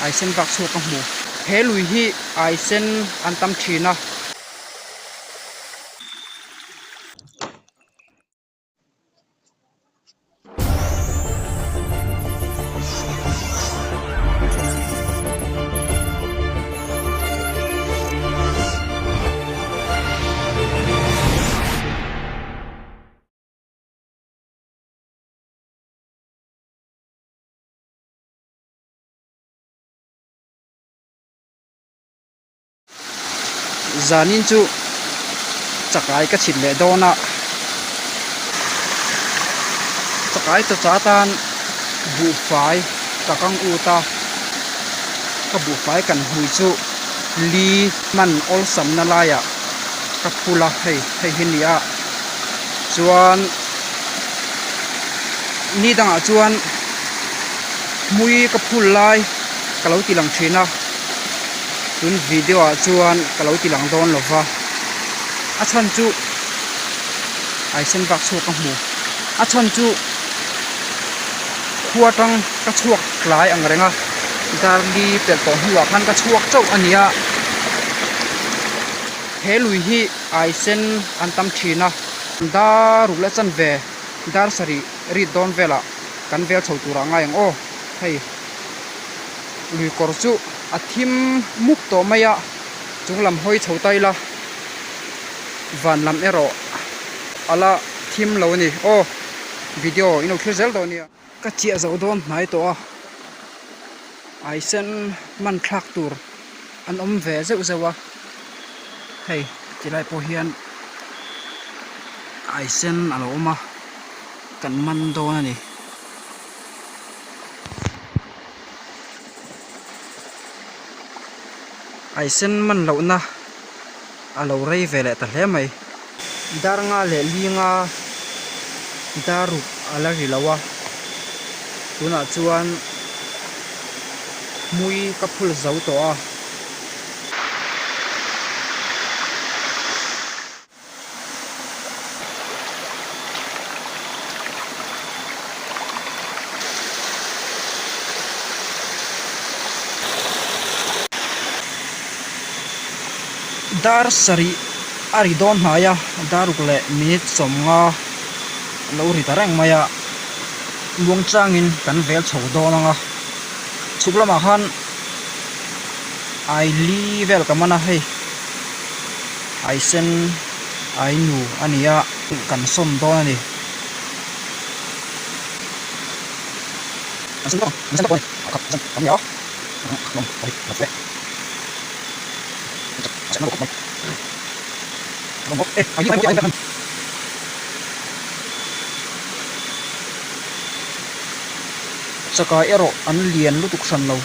ai sen vak chu ka hmu he lui hi ai sen an tam thina zanin chu chakai ka chhit le dawnna chakai to cha tan bu fai ka kang u ta ka bu fai kan hui chu li man ol sam na laya ka phula hei hinia chuan ni danga chuan mui ka phul lai ka lo ti lang thina tun video a chuan ka lo ti lang dawn lova a chan chu ai sen vak chu ka hmu a chan chu khuatang ka chuak lai ang renga darli pel to huwa khan ka chuak chau ania he lui hi ai sen an tam thina daru le chan ve dar sari ri don vela kan vel chho tura nga yang o hei lui kor chu athim muk to maya chunglam hoi chhotai la van lam ero ala thim lo ni o video ino khirzel dawnnia ka chia zo don nai to a ai sen man thak tur an om ve zeu zewa hei tilai po hian ai sen alo ma kan man dawn ani ai sen man lo na alo rei vele ta hle mai dar nga le linga daru ala rilawa tuna chuan mui ka phul zau to a dar sari ari dawnnia daruk le minute somnga lo ri tarang maya luang changin kan vel chho dawnanga chuklama khan ai li vel kamana hei ai sen ai nu ania kan som dawn ani asan to kam ya Chakai ero an lian lutuk san lo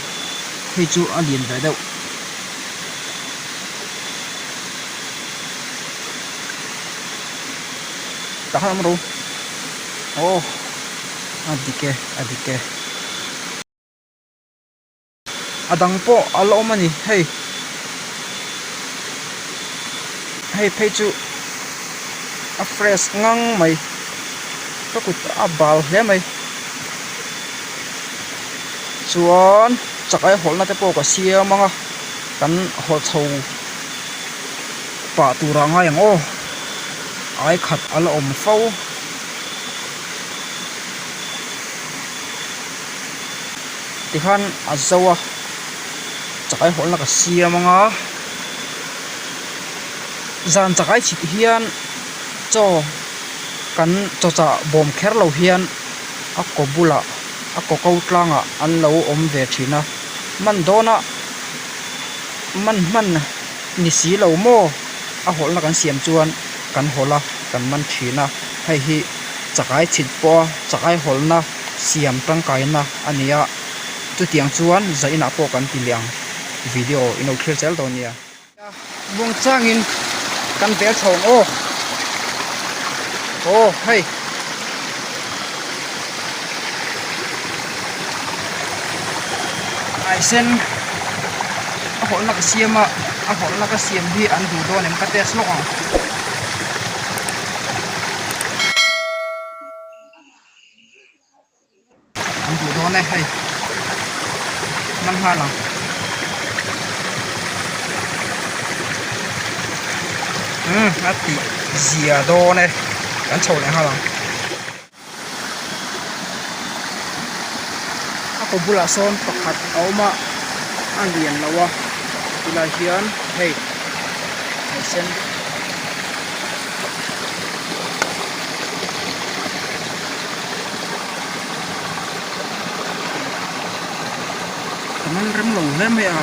hei chu an lian ve deuh ta ham ro oh adike adang po alo mani hei phei chu a fresh ngang mai ka kut a bal hle mai chuan chakai holna te po ka siamanga kan hol chho pa tura nga yang o ai khat ala om fo ti khan azawa chakai holna ka siamanga zan chakai chhit hian cho kan cho cha bom kher lo hian a kobula a ko ko tlanga an lo om ve thina man dona man ni si lo mo a holna kan siam chuan kan hola kan man thina hei hi chakai chhit po chakai holna siam tangkai na ania tu tiang chuan zaina po kan tiliang video ino khirchel dawnnia bung changin kan vel chhong o hei ai sen a holna ka siama a holna ka siam hi an du don em ka test lo ang an du don nei hei man ha lang ati zia do này kan chho le ha lang ako bula son pakhat awma an lian lawa ila hian hei sen kaman rem long le me a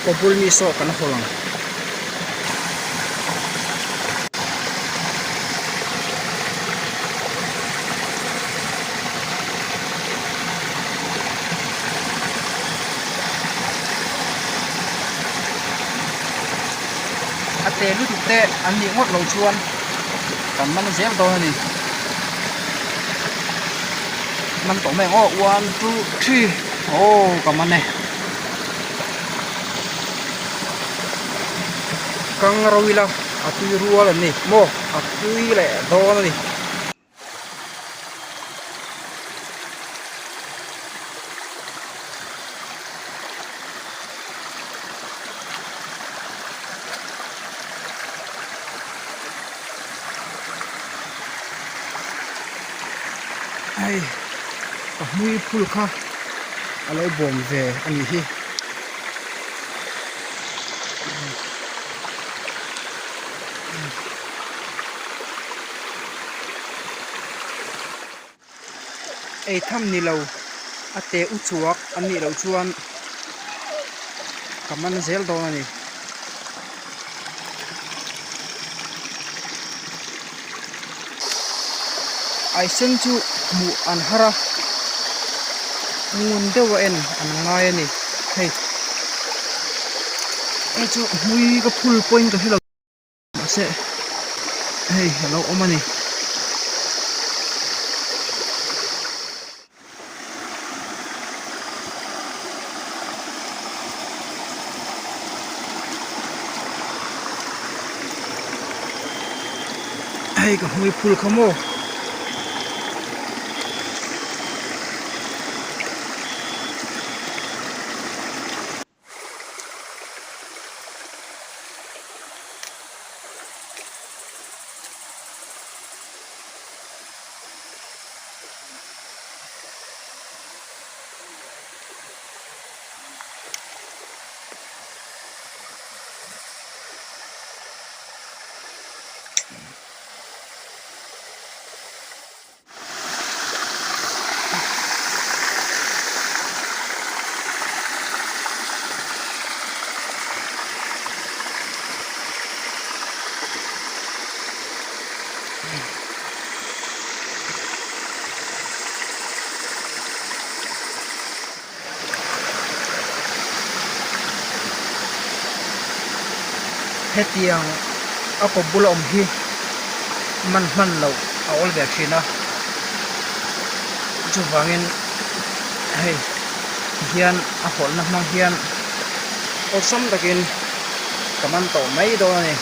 Pobul miso kana holang ate lu te an ni ngot lo chuan kan man zel do ni man to me ngo 1 2 3 oh kaman ne kang rawila atui rual ni mo atui le do ni ai mui phul kha alai bom ve ani hi ei tham ni lo ate uchuak ani lo chuan kaman zel do ani ai sen chu mu an hara ngun dewa en an ngai ani hei e chu mui ka full point ka hilo se hei hello omani hei ka mui full khamo hetiang ako bula hi man lo awol be khina chu wangin hei hian a hol na mang hian osam dakin kaman to mai do ni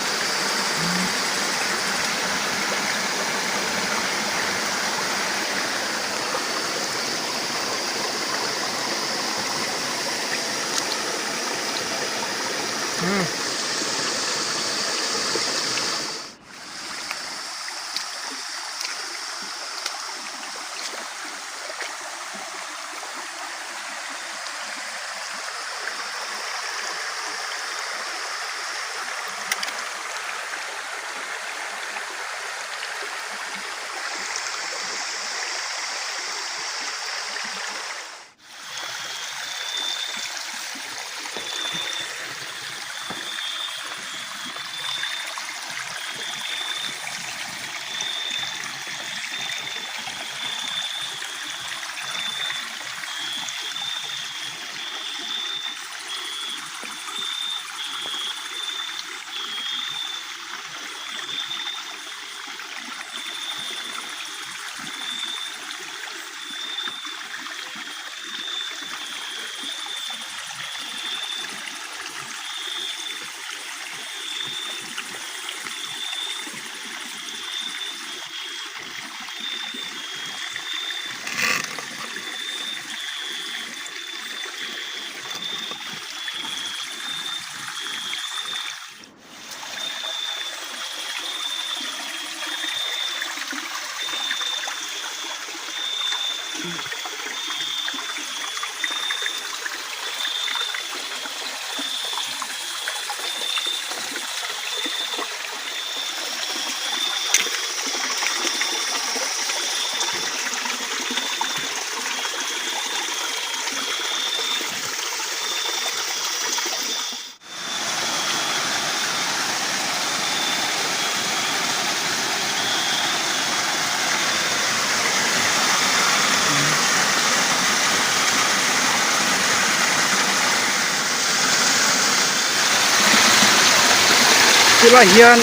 Sila hian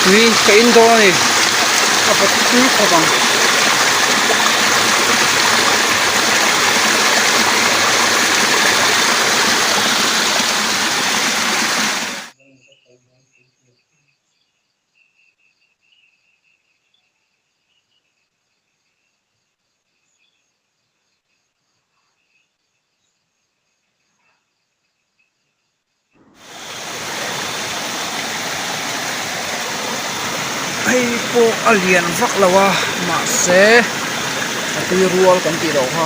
tui ka in dawn ani apa tui khawang hei po alian vak lawa ma se atui rual kan ti ro ha